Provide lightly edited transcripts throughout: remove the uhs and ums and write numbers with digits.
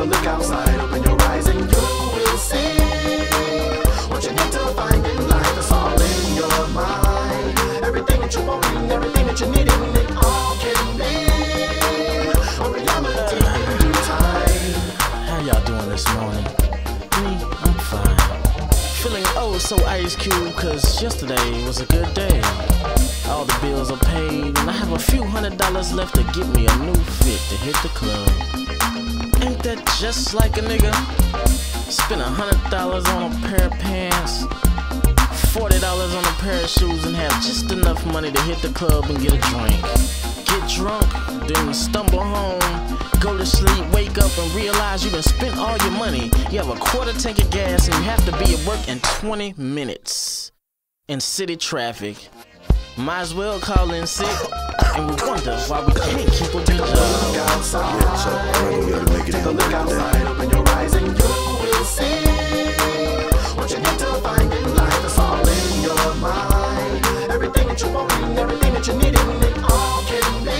a look outside, open your eyes and you will see what you need to find in life. It's all in your mind. Everything that you want and everything that you need, and it all can be a reality in due time. How y'all doing this morning? Me, I'm fine. Feeling oh so ice cube, cause yesterday was a good day. All the bills are paid, and I have a few $100s left to get me a new fit to hit the club. Ain't that just like a nigga? Spend $100 on a pair of pants, $40 on a pair of shoes, and have just enough money to hit the club and get a drink. Get drunk, then stumble home, go to sleep, wake up and realize you done spent all your money. You have a quarter tank of gas and you have to be at work in 20 minutes in city traffic. Might as well call in sick, and we wonder why we can't keep a good job. Yeah, so I'm not gonna be able to make it in. Take a look outside, open your eyes and you will see what you need to find in life. It's all in your mind. Everything that you want and everything that you need, and it all can be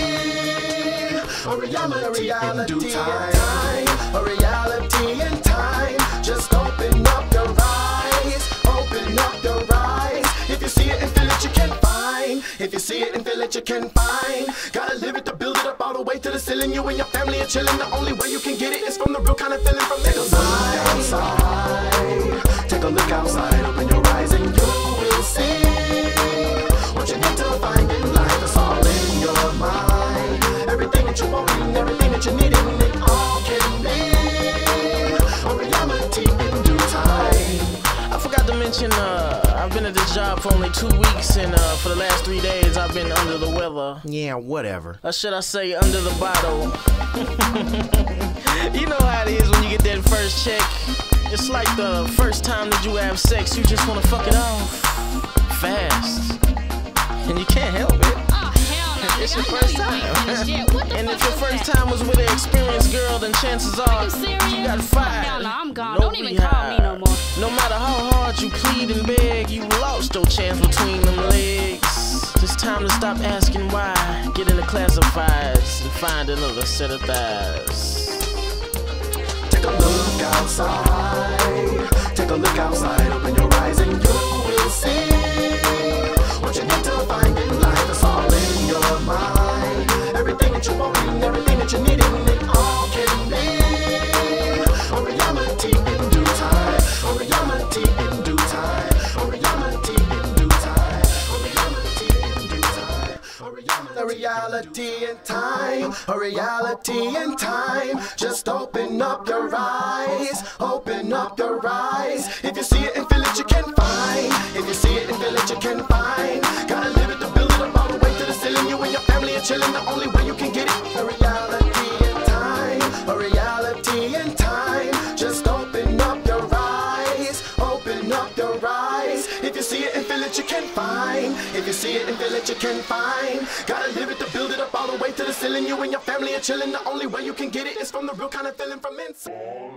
a reality in due time. A reality in time. Just open up your eyes. Open up your eyes. If you see it and feel it, you can find. If you see it and feel it, you can find. Gotta live it to build it up all the way to the ceiling. You and your family are chilling. The only way you can get it is from the real kind of feeling from inside. Take a look outside, open your eyes and you will see what you need to find in life. It's all in your mind. Everything that you want and everything that you need, and it all can be a reality in due time. I forgot to mention, I've been at this job for only 2 weeks, and for the last 3 days I've been under the weather. Yeah, whatever. Or should I say under the bottle? You know how it is when you get that first check. It's like the first time that you have sex, you just want to fuck it off fast. And you can't help it. Oh, hell no. It's your first time. And if your first time was with an experienced girl, then chances are you got fired. Hell no, I'm gone. No Don't even call me no more. No matter how hard you plead and beg, you lost your chance between them legs. It's time to stop asking why. Get into classifieds and find another set of thighs. Take a look outside. Take a look outside. Open your eyes and you will see what you need to find in life. It's all in your mind. Everything that you want and everything that you need, and it all can be a reality in due time. A reality in due time. A reality in due time. A reality in due time. A reality in time. A reality in time. Just open up your eyes. Open up your eyes. If you see it and feel it, you can find. If you see it and feel it, you can find. Gotta live it to build it up all the way to the ceiling. You and your family are chilling. The only way you can get it. A reality in time. A reality in time. Just open up your eyes. Open up your eyes. If you see it and feel it, you can find. If you see it and feel it, you can find. Gotta live it to build it up all the way to the ceiling. You and your family are chilling. The only way you can get it is from the real kind of feeling from inside.